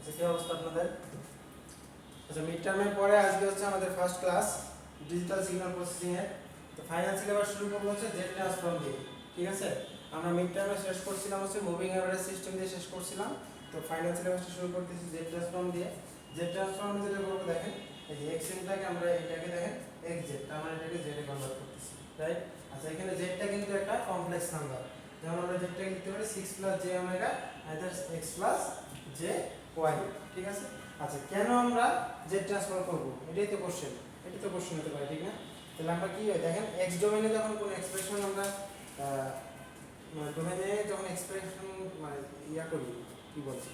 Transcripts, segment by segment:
আচ্ছা কি অবস্থা আপনাদের? আচ্ছা মিড টার্মের পরে আজকে হচ্ছে আমাদের first class digital signal processing এর। তো ফাইনাল সিলেবাস শুরু করব হচ্ছে জেড ট্রান্সফর্ম দিয়ে। ঠিক আছে, আমরা মিড টার্মে শেষ করছিলাম হচ্ছে মুভিং এভারেজ সিস্টেম দিয়ে শেষ করছিলাম। তো ফাইনাল সিলেবাসটা শুরু করতেছি জেড ট্রান্সফর্ম দিয়ে। জেড ট্রান্সফর্ম যেটা করব দেখেন, এই যে এক্স এনটাকে আমরা এটাকে দেখেন এক্স জেড, তার মানে এটাকে জেড এ কনভার্ট করতেছি, রাইট? আচ্ছা এখানে জেডটা কিন্তু একটা কমপ্লেক্স নাম্বার, যেমন আমরা জেডটাকে লিখতে পারি 6 + j ওমেগা আদার x + j y। ঠিক আছে, আচ্ছা কেন আমরা জেড ট্রান্সফর্ম করব, এটাই তো কোশ্চেন, এটা তো কোশ্চেন হতে পারে, ঠিক না? তাহলে আমরা কি হয় দেখেন, এক্স ডোমেইনে যখন কোনো এক্সপ্রেশন আমরা ডোমেইনে যখন এক্সপ্রেশন মানে ইয়া করি, কি বলছি,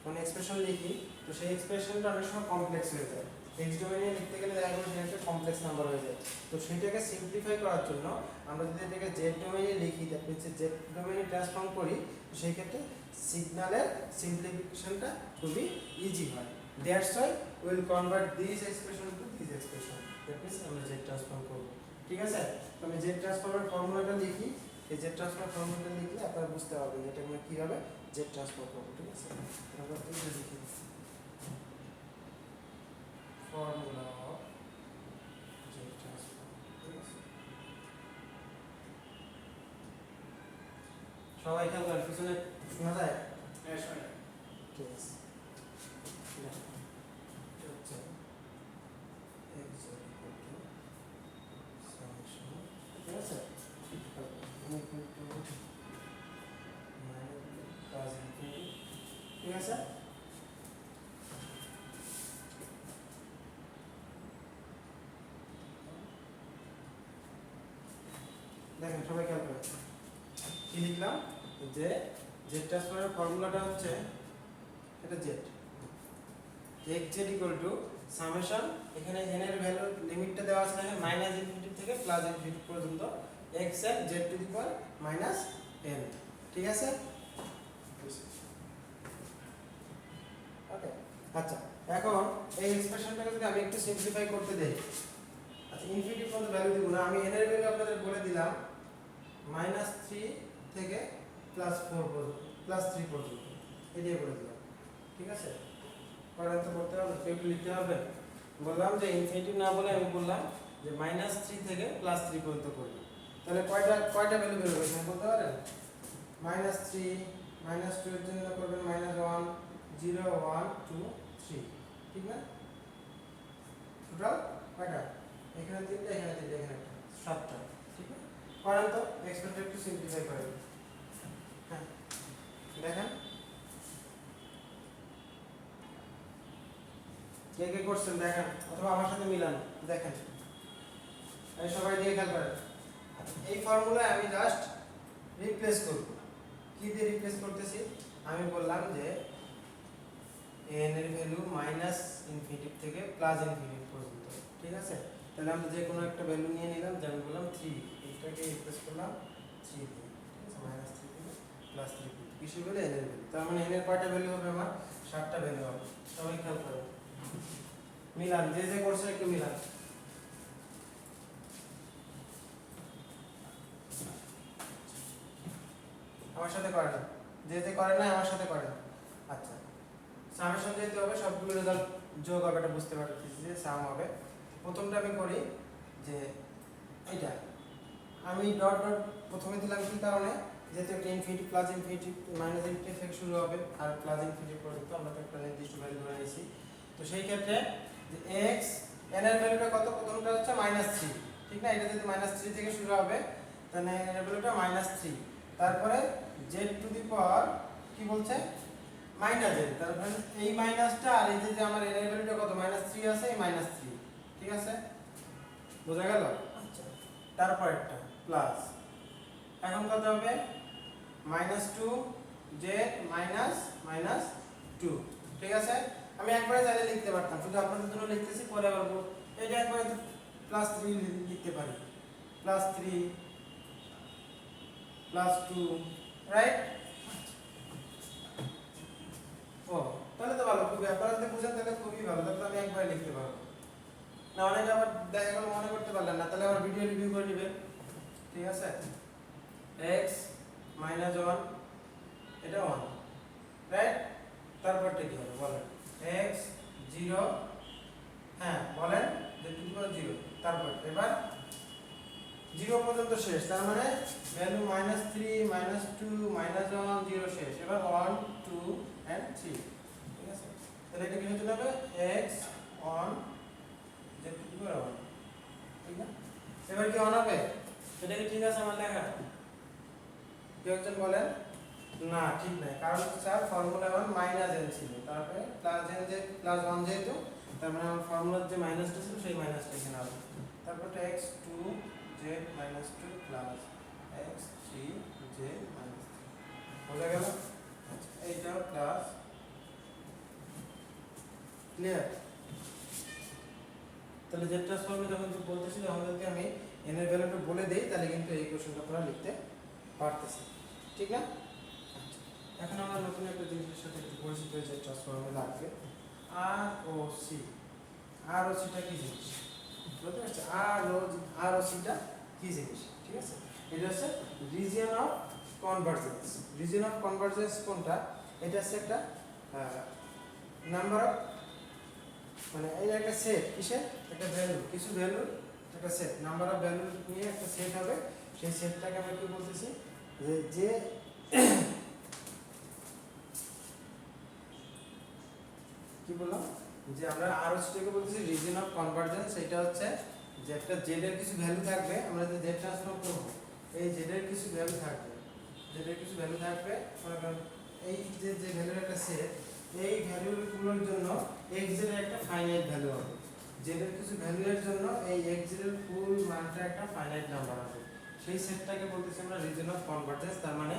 মানে এক্সপ্রেশন লিখি, তো সেই এক্সপ্রেশনটা অনেক সময় কমপ্লেক্স হয়ে যায়। এক্স ডোমেইনে লিখতে গেলে দেখা গেলো সেটা একটা কমপ্লেক্স নাম্বার হয়ে যায়। তো সেটাকে সিম্পলিফাই করার জন্য আমরা যদি এটাকে জেড ডোমেইনে লিখি, তারপর হচ্ছে জেড ডোমেইনে ট্রান্সফর্ম করি, তো সেই ক্ষেত্রে সিগন্যালের সিম্পলিফিকেশনটা খুবই ইজি হয়। That's why will convert this expression to this expression, that means আমরা জেড ট্রান্সফর্ম করব। ঠিক আছে, তো আমি জেড ট্রান্সফর্মের ফর্মুলাটা লিখি, এই জেড ট্রান্সফর্ম ফর্মুলাটা লিখলে আপনারা বুঝতে পারবেন যে এটা আমরা কীভাবে জেড ট্রান্সফর্ম করব। ঠিক আছে, আমরা এটা লিখি ফর্মুলা অফ জেড ট্রান্সফর্ম। ঠিক আছে, সবাই খেয়াল করেন, পিছনে শোনা যায়? হ্যাঁ শোনা। ঠিক আছে, হচ্ছে x summation, ঠিক আছে, ঠিক আছে। দেখেন সবাই খেয়াল করেন, কি লিখলাম, যে জেড ট্রান্সফর্মের ফর্মুলাটা হচ্ছে এটা জেড, x z = সামেশন, এখানে n এর ভ্যালু লিমিটটা দেওয়া আছে এখানে -ইনফিনিটি থেকে +ইনফিনিটি পর্যন্ত x n z to the power -n। ঠিক আছে, ওকে। আচ্ছা এখন এই এক্সপ্রেশনটাকে যদি আমি একটু সিম্পলিফাই করতে দেই, আচ্ছা ইনফিনিটি পর্যন্ত ভ্যালু দিব না, আমি n এর ভ্যালু আপনাদের বলে দিলাম -3 থেকে +4 পর্যন্ত, +3 পর্যন্ত, এই দিয়ে বলে দিলাম। ঠিক আছে, পরে তো করতে হবে, কেউ লিখতে হবে, বললাম যে ইনফিনিটি না বলে আমি বললাম যে -3 থেকে +3 পর্যন্ত করব। তাহলে কয়টা ভ্যালু বের হবে এখানে বলতে পারেন? -3, -2 এর জন্য করবেন -1, 0, 1, 2, 3, ঠিক না? টোটাল কয়টা? এখানে 3টা, এখানে 3টা, এখানে একটা, 7টা। ঠিক না? করেন তো এক্সপ্রেশনটা একটু সিম্পলিফাই করেন। হ্যাঁ দেখেন কে কে করছেন দেখেন, অথবা আমার সাথে মিলান দেখেন, এই সবাই দিয়ে খেয়াল করেন। এই ফর্মুলায় আমি জাস্ট রিপ্লেস করব, কি দিয়ে রিপ্লেস করতেছি, আমি বললাম যে n এর ভ্যালু -ইনফিনিটি থেকে +ইনফিনিটি পর্যন্ত। ঠিক আছে, তাহলে আমরা যে কোনো একটা ভ্যালু নিয়ে নিলাম, যেমন বললাম 3, এটাকে রিপ্লেস করলাম 3 দিয়ে। ঠিক আছে, -3 থেকে +3 কিসের ভ্যালু? n এর ভ্যালু। তার মানে n এর কয়টা ভ্যালু হবে আমার? 7টা ভ্যালু হবে। সবাই খেয়াল করেন, মিলান, যে যে করছে একটু মিলান। আমার সাথে করে না, যে যে করে না আমার সাথে করে না। আচ্ছা সামেশন যেতে হবে, সবগুলো রেজাল্ট যোগ হবে, এটা বুঝতে পারতেছি যে সাম হবে। প্রথমটা আমি করি যে এইটা আমি ডট ডট প্রথমে দিলাম কি কারণে, যেহেতু একটা ইনফিনিটি +ইনফিনিটি -ইনফিনিটি থেকে শুরু হবে আর +ইনফিনিটি পর্যন্ত আমরা তো একটা নির্দিষ্ট ভ্যালু ধরে নিয়েছি। তো সেই ক্ষেত্রে যে x n এর ভ্যালুটা কত, প্রথমটা হচ্ছে -3, ঠিক না? এটা যদি -3 থেকে শুরু হবে তাহলে n এর ভ্যালুটা -3, তারপরে z টু দি পাওয়ার কি বলছে -z, তারপরে এই মাইনাসটা আর এই যে আমার n এর ভ্যালুটা কত -3 আছে, এই -3। ঠিক আছে, বোঝা গেল? আচ্ছা তারপর একটা প্লাস, এখন কত হবে -2 z -2। ঠিক আছে, আমি একবারে চাইলে লিখতে পারতাম, শুধু আপনাদের জন্য লিখতেছি, পরে আবার এটা একবারে +3 লিখতে পারি, +3 +2, রাইট? ও তাহলে তো ভালো, খুবই, আপনারা যদি বুঝেন তাহলে খুবই ভালো, তাহলে আমি একবারে লিখতে পারবো না। অনেকে আবার দেখা গেল মনে করতে পারলেন না, তাহলে আবার ভিডিও রিভিউ করে নেবেন। ঠিক আছে, x -1 এটা 1, রাইট? তারপরটা কি হবে বলেন? তার মানে ভ্যালু -3 -2 -1 0 শেষ। এবার 1 2 and 3, ঠিক আছে? তাহলে এটা কি হতে হবে x on z to the power 1, ঠিক না? এবার কি অন হবে? এটা কি ঠিক আছে আমার লেখা? কেউ একজন বলেন না ঠিক নাই, কারণ স্যার ফর্মুলা 1 -n ছিল, তারপরে +n যে +1 যেহেতু, তার মানে আমার ফর্মুলার যে মাইনাসটা ছিল সেই মাইনাসটা এখানে হবে। তারপর x2 z -2 plus x3 z -3, বোঝা গেল? আচ্ছা এইটা প্লাস, ক্লিয়ার? তাহলে z ট্রান্সফর্মে যখন বলতেছি তখন যদি আমি n এর ভ্যালুটা বলে দেই তাহলে কিন্তু এই কোশ্চেনটা তোমরা লিখতে পারতেছ, ঠিক না? আচ্ছা এখন আমরা নতুন একটা জিনিসের সাথে একটু পরিচিত হয়ে যাই, ট্রান্সফর্মে লাগবে ROC। ROC টা কি জিনিস বুঝতে পারছো? ROC টা কি জিনিস, ঠিক আছে? এটা হচ্ছে region of convergence. Region of convergence কোনটা? এটা হচ্ছে একটা নাম্বার অফ, মানে এই একটা সেট, কিসের একটা ভ্যালু, কিছু ভ্যালু একটা সেট, নাম্বার অফ ভ্যালু নিয়ে একটা সেট হবে। সেই সেটটাকে আমরা কি বলতেছি যে কি বললাম যে আমরা ROC-টাকে বলতেছি রিজিয়ন অফ কনভারজেন্স। এটা হচ্ছে যে একটা z এর কিছু ভ্যালু থাকবে, আমরা যে z ট্রান্সফর্ম করব এই z এর কিছু ভ্যালু থাকবে, z এর কিছু ভ্যালু থাকবে, মনে করেন এই যে ভ্যালুর একটা সেট, এই ভ্যালুগুলোর জন্য x এর একটা ফাইনাইট ভ্যালু হবে, z এর কিছু ভ্যালুর জন্য এই x এর ফুল মানটা একটা ফাইনাইট নাম্বার হবে। সেই সেটটাকে বলতেছি আমরা রিজিয়ন অফ কনভারজেন্স। তার মানে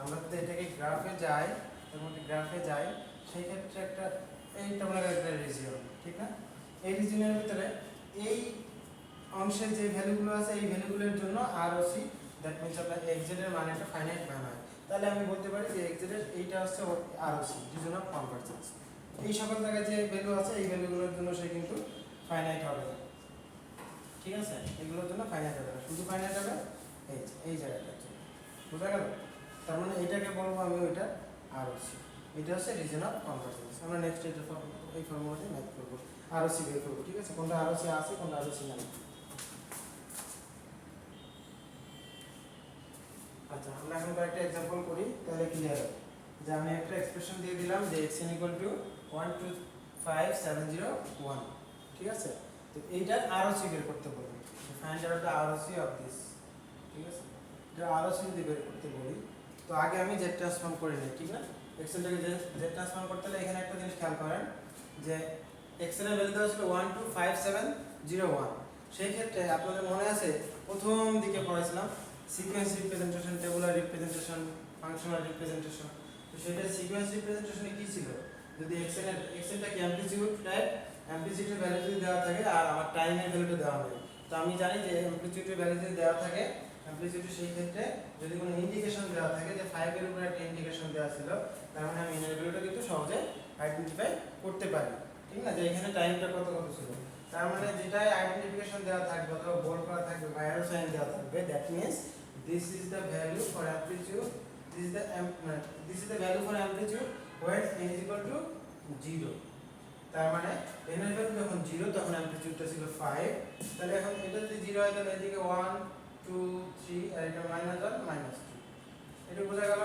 আমরা যদি এটাকে গ্রাফে যাই, তার মধ্যে গ্রাফে যাই, সেই ক্ষেত্রে একটা এইটা বলা যায় একটা রিজিয়ন, ঠিক না? এই রিজিয়নের ভিতরে এই অংশে যে ভ্যালুগুলো আছে এই ভ্যালুগুলোর জন্য ROC, দ্যাট মিন্স আপনার xz এর মান একটা ফাইনাইট মান হয়। তাহলে আমি বলতে পারি যে xz এর এইটা হচ্ছে ROC, রিজন অফ কনভারজেন্স। এই সকল জায়গায় যে ভ্যালু আছে এই ভ্যালুগুলোর জন্য সে কিন্তু ফাইনাইট হবে, ঠিক আছে? এগুলোর জন্য ফাইনাইট হবে না, শুধু ফাইনাইট হবে এই জায়গাটার জন্য, বোঝা গেল? তার মানে এটাকে বলবো আমি ওইটা ROC, এটা হচ্ছে রিজন অফ কনভারজেন্স। আমরা নেক্সট এই ফর্মুলাতে ম্যাথ করব, ROC বের করব, ঠিক আছে? কোনটা ROC আছে কোনটা ROC নাই। আচ্ছা আমরা এখন কয়েকটা एग्जांपल করি তাহলে ক্লিয়ার হবে। যে আমি একটা এক্সপ্রেশন দিয়ে দিলাম যে x = 1257001, ঠিক আছে? তো এইটার ROC বের করতে বলি, find out the ROC of this, ঠিক আছে? এটা ROC যদি বের করতে বলি তো আগে আমি z ট্রান্সফর্ম করে নিই, ঠিক না? এক্সেলটাকে z ট্রান্সফর্ম করতে হলে এখানে একটা জিনিস খেয়াল করেন যে x এর ভ্যালু দেওয়া ছিল 1257001। সেই ক্ষেত্রে আপনাদের মনে আছে প্রথম দিকে পড়াইছিলাম sequence representation, tabular representation, functional representation. তো সেটা সিকোয়েন্স রিপ্রেজেন্টেশনে কি ছিল, যদি এক্সেলটা কি অ্যামপ্লিটিউড টাইপ, অ্যামপ্লিটিউডের ভ্যালু যদি দেওয়া থাকে আর আমার টাইমের ভ্যালুটা দেওয়া হয়, তো আমি জানি যে অ্যামপ্লিটিউডের ভ্যালু যদি দেওয়া থাকে, অ্যামপ্লিটিউডে সেই ক্ষেত্রে যদি কোনো ইন্ডিকেশন দেওয়া থাকে যে 5 এর উপরে একটা ইন্ডিকেশন দেওয়া ছিল, তার মানে আমি এর ভ্যালুটা কিন্তু সহজে আইডেন্টিফাই করতে পারি, ঠিক না? যে এখানে টাইমটা কত কত ছিল, তার মানে যেটাই আইডেন্টিফিকেশন দেওয়া থাকবে অথবা বোল্ড করা থাকবে বা অ্যারো সাইন দেওয়া থাকবে, that means this is the value for amplitude, this is the value for amplitude when n is equal to 0। তার মানে n এর ভ্যালু যখন 0 তখন অ্যামপ্লিটিউডটা ছিল 5। তাহলে এখন এটা যদি 0 হয় তাহলে এদিকে 1 2 3 আর এটা -1 -2, এটা বোঝা গেল?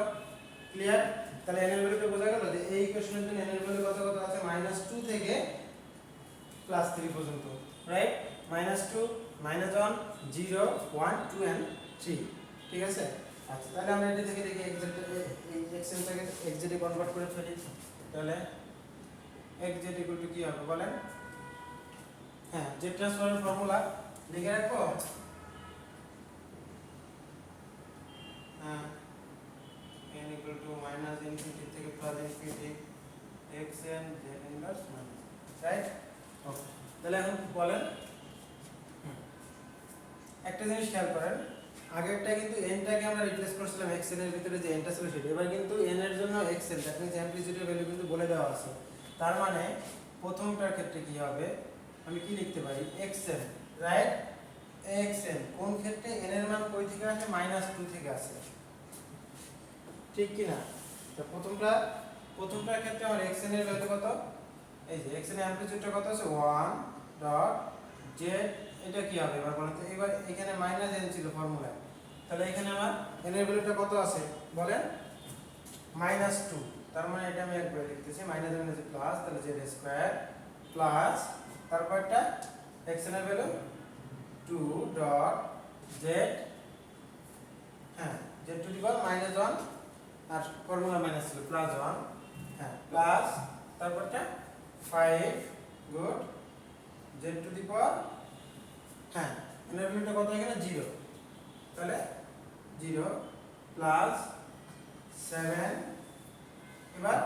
ক্লিয়ার? তাহলে n এর ভ্যালুটা বোঝা গেল যে এই ইকুয়েশনের জন্য n এর ভ্যালু কত কত আছে, -2 থেকে +3 পর্যন্ত, রাইট? -2 -1 0 1 2 and 3, ঠিক আছে? আচ্ছা তাহলে আমরা এটা থেকে দেখি এক্সাক্ট এই এক্সেলটাকে xz এ কনভার্ট করে ফেলি। তাহলে xz = কি হবে বলেন? হ্যাঁ, z ট্রান্সফর্মের ফর্মুলা লিখে রাখো। হ্যাঁ, n = -∞ থেকে +∞ xn z inverse minus, right? Okay, তাহলে এখন বলেন একটা জিনিস খেয়াল করেন, আগেরটা কিন্তু n টাকে আমরা রিপ্লেস করছিলাম xn এর ভিতরে যে n টা ছিল সেটা, এবার কিন্তু n এর জন্য xn, দ্যাট মিন্স অ্যামপ্লিটিউডের ভ্যালু কিন্তু বলে দেওয়া আছে। তার মানে প্রথমটার ক্ষেত্রে কি হবে, আমি কি লিখতে পারি xn, রাইট? xn কোন ক্ষেত্রে n এর মান কই থেকে আসে, -2 থেকে আসে, ঠিক কি না? তো প্রথমটার ক্ষেত্রে আমার xn এর ভ্যালু কত, এই যে xn এর অ্যামপ্লিটিউডটা কত আছে 1 z, এটা কি হবে এবার বলতে, এবার এখানে -n ছিল ফর্মুলায়, তাহলে এখানে আমার n এর ভ্যালুটা কত আছে বলেন -2, তার মানে এটা আমি একবার লিখতেছি মাইনাস মাইনাস প্লাস, তাহলে z স্কয়ার প্লাস তারপরটা x এর ভ্যালু 2 ডট z, হ্যাঁ z টু দি পাওয়ার -1 আর ফর্মুলা মাইনাস ছিল +1, হ্যাঁ প্লাস তারপরটা 5 good z to the power, হ্যাঁ n এর ভ্যালুটা কত এখানে 0, তাহলে 0 প্লাস 7 এবার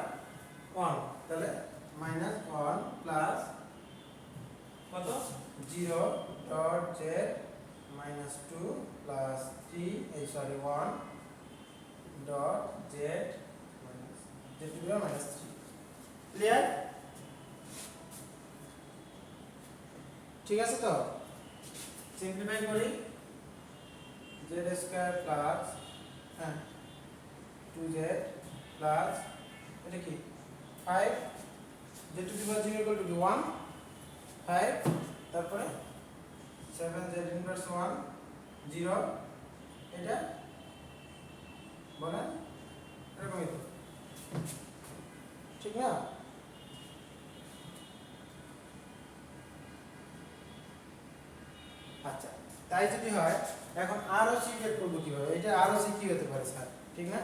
1, তাহলে -1 প্লাস কত 0 dot z -2 plus 1 dot z z to the power -3। Clear? ঠিক আছে তো, সিম্পলিফাই করি z স্কয়ার প্লাস, হ্যাঁ 2z প্লাস এটা কি 5 z to the power 0 equal to 1 5, তারপরে 7 z ইনভার্স 1 0, এটা বলেন এরকমই তো, ঠিক না? আচ্ছা, তাই যদি হয় এখন আরও সি বের করবো কিভাবে, এটা আরও সি কি হতে পারে স্যার, ঠিক না?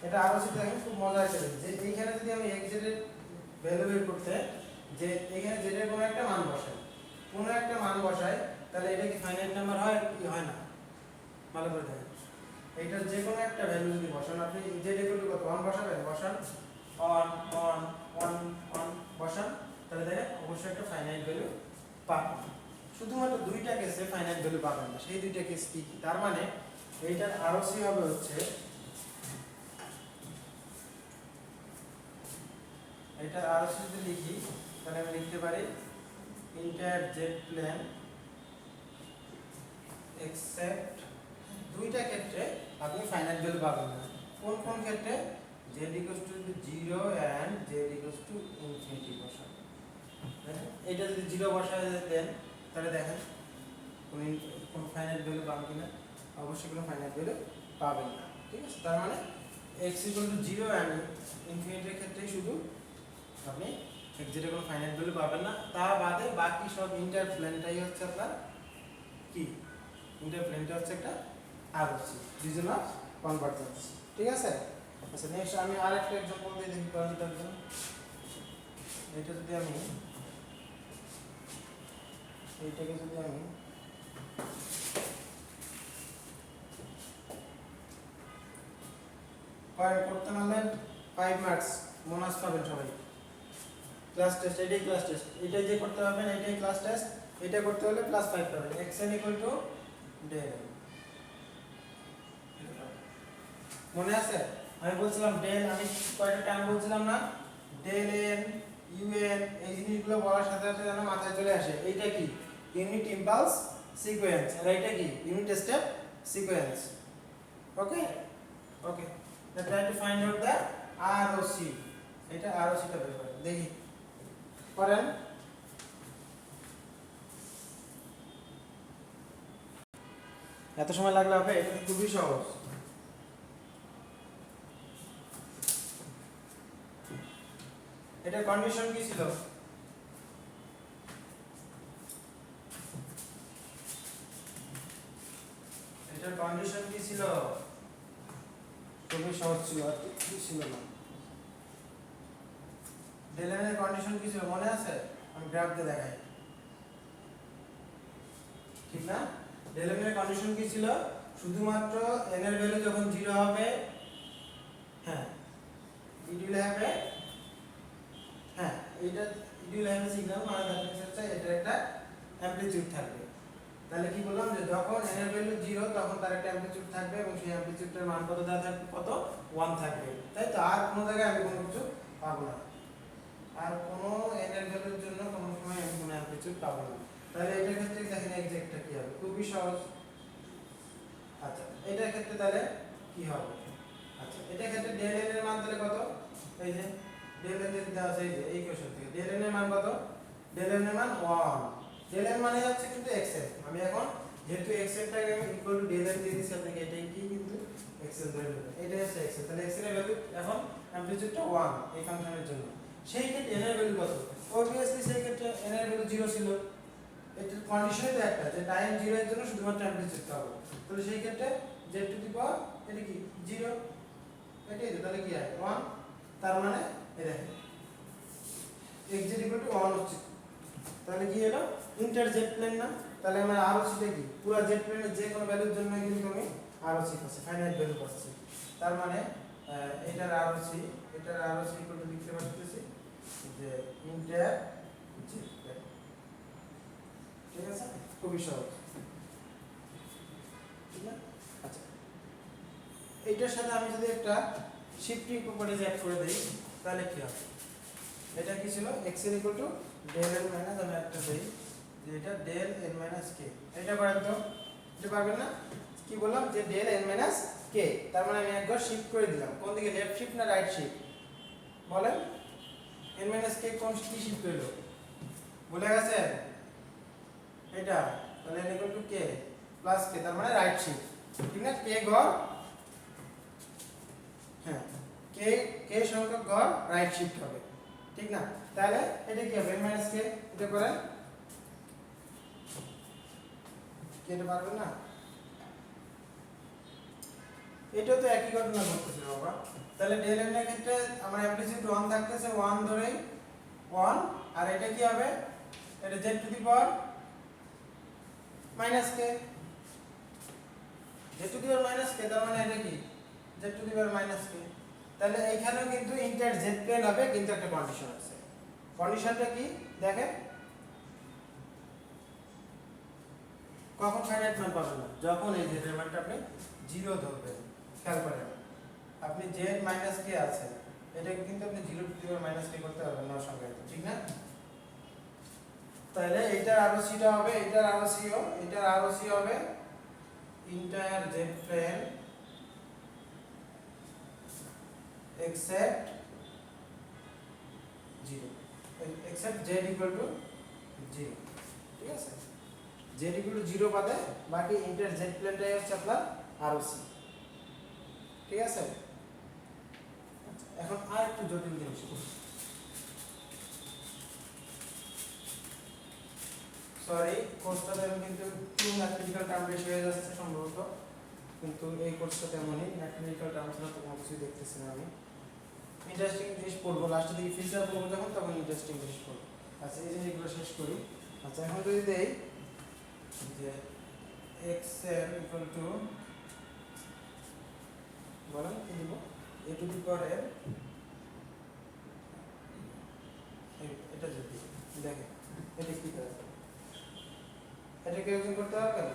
এটা আরও সি দেখেন খুব মজা একটা জিনিস, যে এইখানে যদি আমি x z এর ভ্যালু বের করতে, যে এখানে z এর কোনো একটা মান বসাই, তাহলে এটা কি ফাইনাইট নাম্বার হয় কি হয় না? ভালো করে দেখেন, এইটা যে কোনো একটা ভ্যালু যদি বসান, আপনি z ইকুয়াল টু কত 1 বসাবেন, বসান 1 1 1 1 বসান, তাহলে দেখেন অবশ্যই একটা ফাইনাইট ভ্যালু পাবেন। শুধুমাত্র দুইটা কেসে ফাইনাইট ভ্যালু পাবেন না, সেই দুইটা কেস কি কি? তার মানে এইটার আরওসি হবে হচ্ছে, এটার আরওসি যদি লিখি তাহলে আমি লিখতে পারি ইন্টার জেড প্লেন এক্সেপ্ট, দুইটা ক্ষেত্রে আপনি ফাইনাইট ভ্যালু পাবেন না। কোন কোন ক্ষেত্রে? z equals to 0 and z equals to infinity বসান। এটা যদি 0 বসায় দেন তাহলে দেখেন কোন ফাইনাইট ভ্যালু পাবেন কিনা, অবশ্যই কোনো ফাইনাইট ভ্যালু পাবেন না, ঠিক আছে? তার মানে x equal to 0 and infinity এর ক্ষেত্রে শুধু আপনি x এর কোনো ফাইনাইট ভ্যালু পাবেন না, তা বাদে বাকি সব ইন্টার প্লেনটাই হচ্ছে আপনার কি, ইন্টার প্লেনটা হচ্ছে একটা আরওসি, রিজন অফ কনভারজেন্স, ঠিক আছে? আচ্ছা নেক্সট আমি আরেকটা एग्जांपल দিয়ে দেখি করার জন্য। এটা যদি আমি এইটাকে যদি আমি পয়েন্ট করতে পারলে 5 মার্কস বোনাস পাবেন সবাই। ক্লাস টেস্ট, এটাই ক্লাস টেস্ট, এটাই যে করতে পারবেন এটাই ক্লাস টেস্ট, এটা করতে হলে +5 পাবেন। xn del, মনে আছে আমি বলছিলাম ডেল, আমি কয়টা টার্ম বলছিলাম না, ডেল এন ইউএন, এই জিনিসগুলো বলার সাথে সাথে যেন মাথায় চলে আসে এইটা কি ইউনিট ইম্পালস সিকোয়েন্স, আর এইটা কি unit step sequence. Okay okay, let's try to find out the ROC. এটা আরওসিটা বের করেন দেখি, করেন। এত সময় লাগলে হবে? এটা খুবই সহজ। এটা কন্ডিশন কি ছিল? এটার কন্ডিশন কি ছিল? খুবই সহজ ছিল, আর কিছু ছিল না। ডেল এন এর কন্ডিশন কি ছিল মনে আছে? আমি গ্রাফ দিয়ে দেখাই, ঠিক না? ডেল এন এর কন্ডিশন কি ছিল? শুধুমাত্র n এর ভ্যালু যখন 0 হবে, হ্যাঁ it will have a, হ্যাঁ এটা it will have a signal, মানে দ্যাট মিন্স হচ্ছে এটা একটা অ্যামপ্লিটিউড থাকবে। তাহলে কি বললাম যে যখন n এর ভ্যালু 0 তখন তার একটা অ্যামপ্লিটিউড থাকবে এবং সেই অ্যামপ্লিটিউডের মান কত দেওয়া থাকবে, কত 1 থাকবে, তাই তো? আর কোনো জায়গায় আমি কোনো কিছু পাবো না, আর কোনো n এর ভ্যালুর জন্য কোনো সময় আমি কোনো অ্যামপ্লিটিউড পাবো না। তাহলে এটার ক্ষেত্রে দেখেন এক্সাক্টটা কি হবে, খুবই সহজ। আচ্ছা এটার ক্ষেত্রে তাহলে কি হবে? আচ্ছা এটার ক্ষেত্রে ডেল n এর মান তাহলে কত? এই যে ডেল n যদি দেওয়া আছে এই যে এই কোশ্চেন থেকে ডেল n এর মান কত? ডেল n এর মান 1, ডেল n মানে হচ্ছে কিন্তু xn। আমি এখন যেহেতু x এরটাকে আমি ইকুয়াল টু del n দিয়ে দিছি আপনাকে, এটাই কি কিন্তু x এর ভ্যালু, এটাই হচ্ছে x এর। তাহলে x এর ভ্যালু এখন অ্যামপ্লিটিউডটা 1 এই ফাংশনের জন্য। সেই ক্ষেত্রে n এর ভ্যালু কত? অবভিয়াসলি সেই ক্ষেত্রে n এর ভ্যালু 0 ছিল। এটার কন্ডিশনই তো একটা, যে টাইম 0 এর জন্য শুধুমাত্র অ্যামপ্লিটিউড পাবো। তাহলে সেই ক্ষেত্রে z টু দি পাওয়ার এটা কি 0, এটাই তো। তাহলে কি হয় 1, তার মানে এই দেখেন x z = 1 হচ্ছে। তাহলে কি হলো ইন্টার জেড প্লেন না? তাহলে আমার ROC টা কি পুরো জেড প্লেনের যে কোনো ভ্যালুর জন্য কিন্তু আমি ROC পাচ্ছি, ফাইনাইট ভ্যালু পাচ্ছি। তার মানে এটার ROC = লিখতে পারতেছি যে ইন্টার জেড প্লেন। ঠিক আছে, খুবই সহজ, ঠিক না? আচ্ছা, এইটার সাথে আমি যদি একটা শিফটিং প্রপার্টিজ অ্যাড করে দেই তাহলে কি হবে? এটা কি ছিল x এর equal to del n minus, আমি একটা দেই যে এটা del n মাইনাস k। এটা করেন তো, এটা পারবেন না? কি বললাম যে del n মাইনাস k, তার মানে আমি একবার শিফট করে দিলাম। কোন দিকে, লেফট শিফট না রাইট শিফট বলেন? n মাইনাস k কোন কি শিফট হলো ভুলে গেছেন? এটা তাহলে n equal to k plus k, তার মানে রাইট শিফট, ঠিক না? k ঘর, হ্যাঁ k সংখ্যক ঘর রাইট শিফট হবে, ঠিক না? তাহলে এটা কি হবে n মাইনাস k, এটা করেন। কি এটা পারবেন না? এটা তো একই ঘটনা ঘটতেছে বাবা। তাহলে del n এর ক্ষেত্রে আমার অ্যামপ্লিটিউড 1 থাকতেছে, 1 ধরেই 1, আর এটা কি হবে? এটা z to the power minus k, z to the power minus k, তার মানে এটা কি z to the power minus k। তাহলে এইখানেও কিন্তু ইন্টার জেড প্লেন হবে, কিন্তু একটা কন্ডিশন আছে। কন্ডিশনটা কি দেখেন? কখন ফাইনাইট মান পাবেন না? যখন এই z এর মানটা আপনি 0 ধরবেন। খেয়াল করেন, আপনি z মাইনাস k আছে, এটাকে কিন্তু আপনি 0 two the power minus k করতে পারবেন না সংখ্যায়, ঠিক না? তাহলে এটার ROC টা হবে, এটার ROC হবে entire Z plane except 0, except z equal to 0, ঠিক আছে? z equal to 0 বাদে বাকি ইন্টার জেড প্লেনটাই হচ্ছে আপনার ROC, ঠিক আছে? এখন আর একটু জটিল জিনিস, সরি কোর্সটাতে আমি কিন্তু একটু ম্যাথমেটিক্যাল টার্ম বেশি হয়ে যাচ্ছে সম্ভবত, কিন্তু এই কোর্সটা তেমনই ম্যাথমেটিক্যাল টার্ম ছাড়া তো কোনো কিছুই দেখতেছি না আমি। ইন্টারেস্টিং জিনিস পড়বো লাস্টের দিকে, ফিচার পড়বো যখন, তখন ইন্টারেস্টিং জিনিস পড়বো। আচ্ছা, এই জিনিসগুলো শেষ করি। আচ্ছা, এখন যদি দেই যে x এর ইকুয়াল টু, বলেন কি দিব, a to the power n, এটা যদি দেখেন এটা কি করে, এটা কি একজন করতে পারবেন?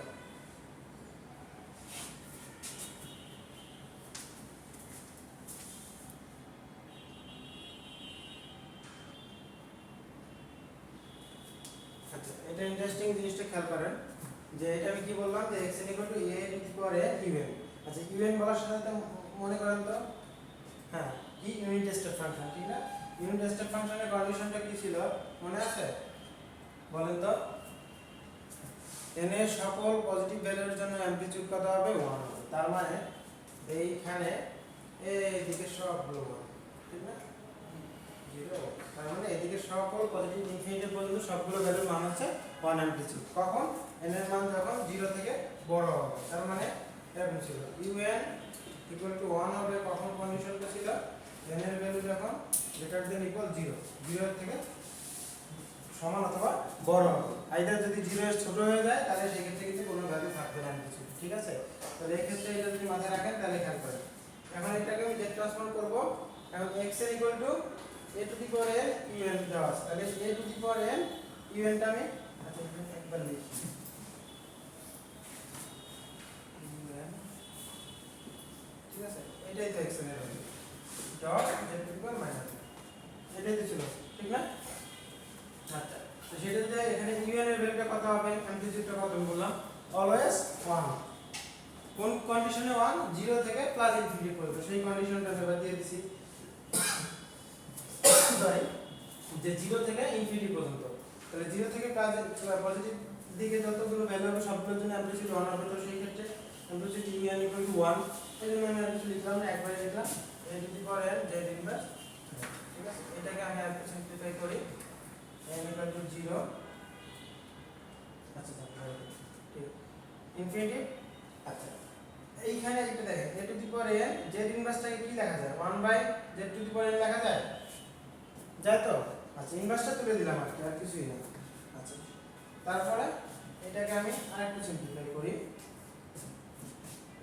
আচ্ছা, এটা ইন্টারেস্টিং জিনিসটা খেয়াল করেন যে এটা আমি কি বললাম যে x a to the power n even. আচ্ছা, ইভেন বলার সাথে সাথে মনে করেন তো, হ্যাঁ কি ইউনিট টেস্টেড ফাংশন, ঠিক না? ইউনিট টেস্টেড ফাংশনের কন্ডিশনটা কি ছিল মনে আছে? বলেন তো, n এর সকল পজিটিভ ভ্যালুর জন্য অ্যামপ্লিটিউড কত হবে? 1 হবে। তার মানে এইখানে এইদিকে সবগুলো 1, ঠিক না? 0, তার মানে এদিকে সকল পজিটিভ ইনফিনিটি পর্যন্ত সবগুলো ভ্যালুর মান হচ্ছে 1 অ্যামপ্লিটিউড। কখন? n এর মান যখন 0 থেকে বড় হবে। তার মানে এরকম ছিল un ইকুয়াল টু 1 হবে, কখন কন্ডিশনটা ছিল? n এর ভ্যালু যখন গ্রেটার দেন ইকুয়াল 0, 0 এর থেকে সমান অথবা বড় হবে। আইদার যদি 0 এর ছোট হয়ে যায় তাহলে সেই ক্ষেত্রে কিন্তু কোনো ভ্যালু থাকবে না কিছু, ঠিক আছে? তাহলে এই ক্ষেত্রে এটা যদি মাথায় রাখেন তাহলে খেয়াল করেন। এখন এটাকে আমি জেড ট্রান্সফর্ম করব। এখন x এর equal to a to the power n un দেওয়া আছে, তাহলে a to the power n un টা আমি, আচ্ছা এখানে একবার লিখি un, ঠিক আছে? এটাই তো x এর value dot z to the power minus, এটাই তো ছিল, ঠিক না? আচ্ছা, তো সেটাতে এখানে un এর ভ্যালুটা কত হবে? অ্যামপ্লিটিউডটা কত বললাম? অলওয়েজ 1। কোন কন্ডিশনে 1? 0 থেকে প্লাস ইনফিনিটি পর্যন্ত, সেই কন্ডিশনটা আমরা দিয়ে দিছি। সরি, যে 0 থেকে ইনফিনিটি পর্যন্ত। তাহলে 0 থেকে প্লাস পজিটিভ দিকে যতগুলো ভ্যালু হবে সবগুলোর জন্য অ্যামপ্লিটিউড 1 হবে, তো সেই ক্ষেত্রে অ্যামপ্লিটিউড ইউনিয়ন ইকুয়াল টু 1, এই জন্য আমি অ্যামপ্লিটিউড লিখলাম না, একবারে লিখলাম a to the power n z inverse. ঠিক আছে, এটাকে আমি আরেকটু সিম্পলিফাই করি, n ইকুয়াল টু 0, আচ্ছা ঠিক ইনফিনিটি। আচ্ছা এইখানে যেটা দেখেন a to the power n z ইনভার্সটাকে কি লেখা যায়, 1 by z to the power n লেখা যায়, যায় তো। আচ্ছা ইনভার্সটা তুলে দিলাম আর কিছুই না। আচ্ছা তারপরে এটাকে আমি আরেকটু সিম্পলিফাই করি,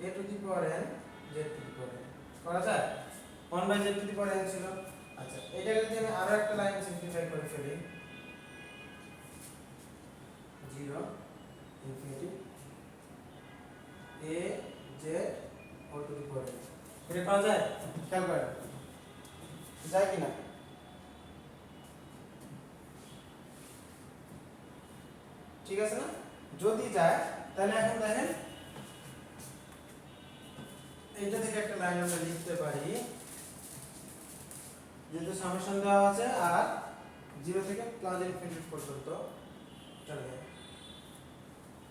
a to the power n z to the power n করা যায়, 1 by z to the power n ছিল। আচ্ছা এটাকে যদি আমি আরো একটা লাইন সিম্পলিফাই করে ফেলি, 0 infinity a z whole to the power n, এটা করা যায়, খেয়াল করেন যায় কিনা। ঠিক আছে না, যদি যায় তাহলে এখন দেখেন এইটা থেকে একটা লাইন আমরা লিখতে পারি, যেহেতু সামেশন দেওয়া আছে আর 0 থেকে প্লাস ইনফিনিটি পর্যন্ত চলে।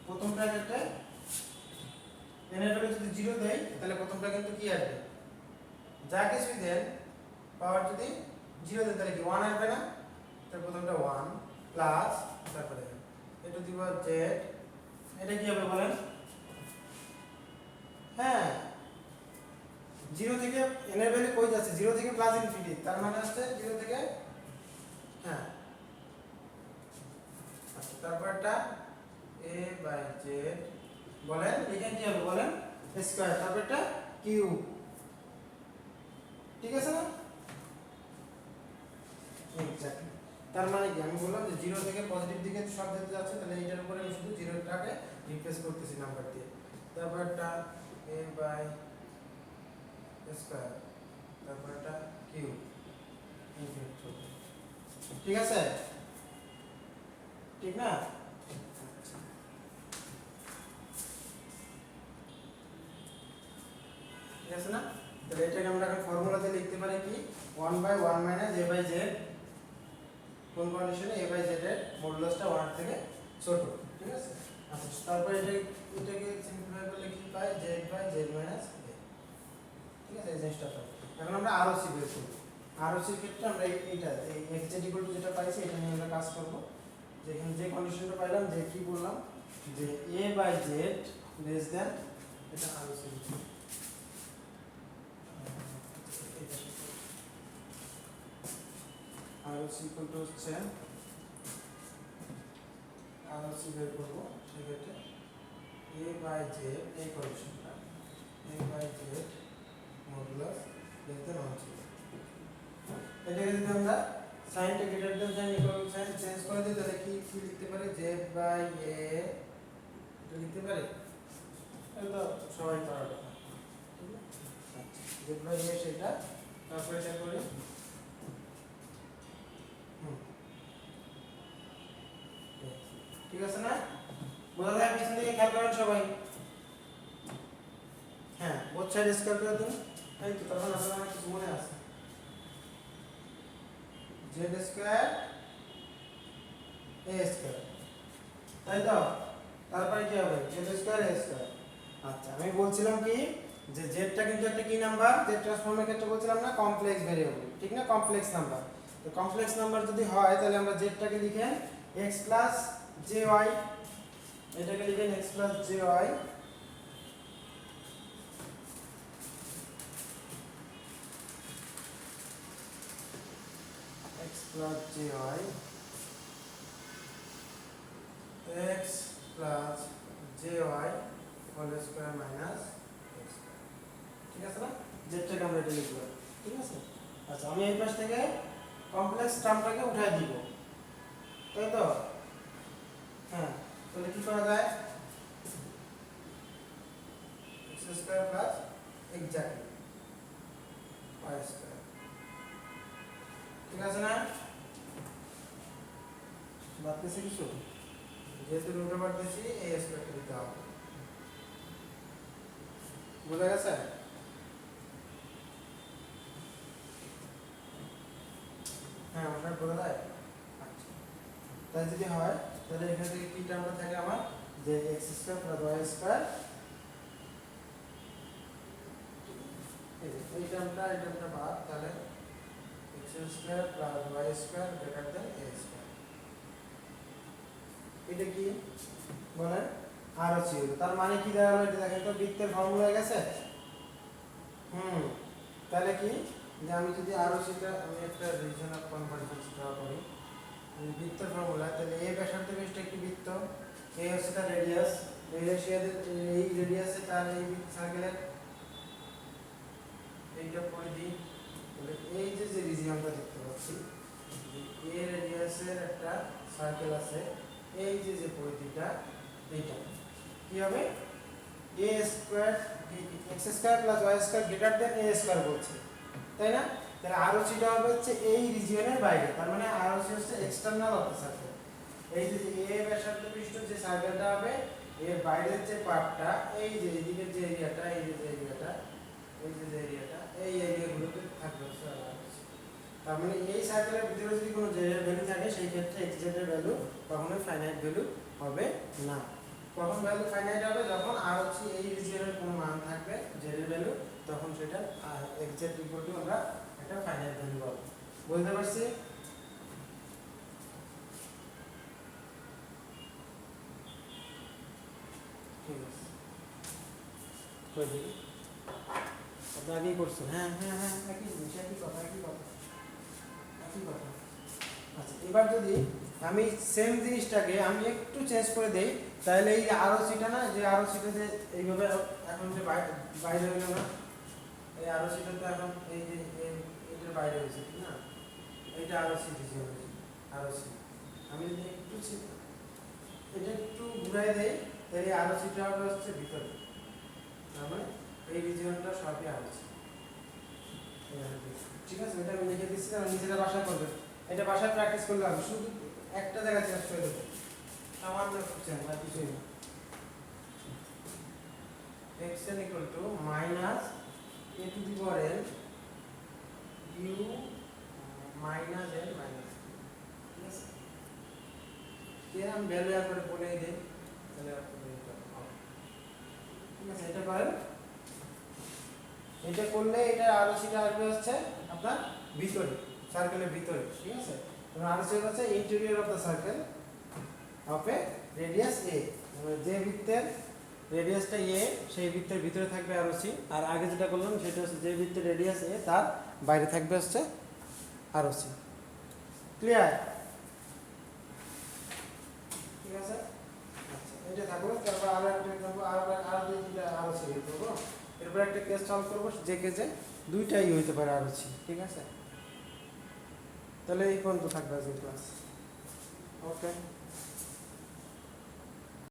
প্রথম ব্র্যাকেটে n এর ভ্যালু যদি 0 দেই তাহলে প্রথমটা কিন্তু কি আসবে, যা কিছু দেন পাওয়ার যদি 0 দেন তাহলে কি 1 আসবে না, তাহলে প্রথমটা 1 প্লাস তারপরে a to the power z, এটা কি হবে বলেন, হ্যাঁ 0 থেকে n এর ভ্যালু কই যাচ্ছে, 0 থেকে প্লাস ইনফিনিটি, তার মানে আসছে 0 থেকে, হ্যাঁ আচ্ছা তারপরটা a বাই z বলেন, এখানে কি হবে বলেন, স্কয়ার, তারপরটা কিউব। ঠিক আছে না, এক্স্যাক্টলি। তার মানে কি আমি বললাম যে 0 থেকে পজিটিভ দিকে সব যেতে যাচ্ছে, তাহলে এটার উপরে আমি শুধু 0টাকে রিপ্লেস করতেছি নাম্বার দিয়ে, তারপরটা a বাই স্কয়ার, তারপরটা কিউব ইনফিনিটি। ঠিক আছে, ঠিক না, ঠিক আছে না, তাহলে এটাকে আমরা এখন ফর্মুলাতে লিখতে পারি কি 1 by 1 minus a by z, কোন কন্ডিশনে a বাই z এর মডুলাসটা 1 থেকে ছোট। ঠিক আছে, আচ্ছা তারপর এটাকে সিম্পলিফাই করলে কি পাই, z by z minus a। ঠিক আছে, এই জিনিসটা পাই। এখন আমরা ROC বের করব, ROC এর ক্ষেত্রে আমরা এইটা এই xz ইকুয়াল টু যেটা পাইছি এটা নিয়ে আমরা কাজ করব, যেখানে যে কন্ডিশনটা পাইলাম, যে কি বললাম যে a by z less than, এটা ROC ROC ইকুয়াল টু হচ্ছে ROC বের করব, সেক্ষেত্রে a বাই z এই কন্ডিশনটা a by z modulus less than 1 ছিল। এটাকে যদি আমরা সাইনটা greater than sign equal sign change করে দিই তাহলে কি কি লিখতে পারি, z বাই a এটা লিখতে পারি, এটা তো সবাই পারার কথা। ঠিক আছে, z বাই a সেটা, তারপর এটা করি ঠিক আছে না, বোঝা যায়, পিছন দিকে খেয়াল করেন সবাই, হ্যাঁ বোথ সাইড স্কয়ার করে দিন, এই তো তখন আপনার কিছু মনে আছে, z স্কয়ার a স্কয়ার, তাই তো, তারপরে কি হবে z স্কয়ার a স্কয়ার। আচ্ছা আমি বলছিলাম কি যে জেডটা কিন্তু একটা কি নাম্বার, জেড ট্রান্সফর্মের ক্ষেত্রে বলছিলাম না কমপ্লেক্স ভেরিয়েবল, ঠিক না, কমপ্লেক্স নাম্বার। তো কমপ্লেক্স নাম্বার যদি হয় তাহলে আমরা জেডটাকে লিখেন x প্লাস jy, এটাকে লিখেন x plus jy, x plus jy, x plus jy whole square minus x। ঠিক আছে না, জেডটাকে আমরা এটা লিখব, ঠিক আছে। আচ্ছা আমি এই পাশ থেকে কমপ্লেক্স টার্মটাকে উঠাই দিব, তাই তো, হ্যাঁ তাহলে কি করা যায়, x square plus exactly y square. ঠিক আছে না, বাদ গেছে কিছু, যেহেতু রুট ওভার দিয়েছি a স্কয়ারটা দিতে হবে, বোঝা গেছে, হ্যাঁ আমার বোঝা যায়। আচ্ছা তাই যদি হয় তাহলে এখান থেকে কি টার্মটা থাকে আমার, যে x square plus y square, এই টার্মটা বাদ, তাহলে x square plus y square greater than a square. এটা কি বলেন, আর হচ্ছে, তার মানে কি দাঁড়ালো, এটা দেখেন তো বৃত্তের ফর্মুলা হয়ে গেছে। তাহলে কি, যে আমি যদি আরো সেটা, আমি একটা রিজন অফ কনভারজেন্স ড্র করি, বৃত্তের ফর্মুলা, তাহলে এ ব্যাসার্ধ বিশিষ্ট একটি বৃত্ত, এ হচ্ছে তার রেডিয়াস, এই রেডিয়াসে তার এই সার্কেলের এইটা পরিধি, তাহলে এই যে রিজিয়নটা দেখতে পাচ্ছি, এ রেডিয়াসের একটা সার্কেল আছে, এই যে পরিধিটা, এইটা কি হবে, a square x square plus y square greater than a square বলছে, তাই না? তাহলে আর সিটা হবে হচ্ছে এই রিজিয়নের বাইরে, তার মানে আর হচ্ছে এক্সটারনাল অফ দ্য সার্কেল। এই যে এ ব্যাসার্ধ বিশিষ্ট যে সার্কেলটা হবে, এর বাইরের যে পার্টটা, এই যে এদিকের যে এরিয়াটা, এই যে এরিয়াটা, এই যে এরিয়াটা, এই এরিয়াগুলোতে থাকবে হচ্ছে আর। তার মানে এই সার্কেলের ভিতরে যদি কোনো জেড এর ভ্যালু থাকে, সেই ক্ষেত্রে এক্স জেড এর ভ্যালু কখনোই ফাইনাইট ভ্যালু হবে না। কখন ভ্যালু ফাইনাইট হবে, যখন আর হচ্ছে এই রিজিয়নের কোনো মান থাকবে জেড এর ভ্যালু, তখন সেটা এক্স জেড ইকুয়াল টু আমরা একটা ফাইনাইট ভ্যালু পাবো। বুঝতে পারছি? ঠিক আছে, কই দিই আপনি আগেই করছেন। হ্যাঁ হ্যাঁ হ্যাঁ, একই জিনিস, একই কথা। আচ্ছা, এবার যদি আমি সেম জিনিসটাকে আমি একটু চেঞ্জ করে দেই, তাহলে এই আরো সিটা না, যে আরো সিটা যে এইভাবে এখন যে বাইরে হইল না, এই আরো সিটা তো এখন এই যে এটার বাইরে হয়েছে, ঠিক না? এইটা আরো সি দিয়েছে, আরো সি। আমি যদি এটা একটু ঘুরাই দেই, তাহলে আরো সিটা হবে হচ্ছে ভিতরে, তার মানে এই রিজিয়নটা সবই আরো সি। ঠিক আছে, এটা আমি লিখে দিচ্ছি, আমি নিজেরা বাসায় করবেন, এটা বাসায় প্র্যাকটিস করলে হবে, শুধু একটা জায়গা চেঞ্জ করে দেবো, সামান্য চেঞ্জ, আর কিছুই না। xn equal to minus a to the power n u minus n minus, ঠিক আছে? এর আমি ভ্যালু একবার বলে দিই, তাহলে আপনাদের এটা হবে, ঠিক আছে? এটা করেন, এটা করলে এটা আরো সিটা আসবে হচ্ছে আপনার ভিতরে, সার্কেলের ভিতরে, ঠিক আছে? এবং আরো সিটা হচ্ছে interior of the circle of A radius a, যে বৃত্তের রেডিয়াসটা a, সেই বৃত্তের ভিতরে থাকবে আরো সি, আর আগে যেটা করলাম সেটা হচ্ছে যে বৃত্তের রেডিয়াস a, তার বাইরে থাকবে হচ্ছে আরো সি। ক্লিয়ার? ঠিক আছে, আচ্ছা, এটা থাকলো। তারপর আরো একটা করবো, আরো দুইটা আরো সি করবো, এরপর একটা কেস সলভ করবো, যে কেসে দুইটাই হইতে পারে আরো সি, ঠিক আছে? তাহলে এই পর্যন্ত থাকবে আজকের ক্লাস। ওকে।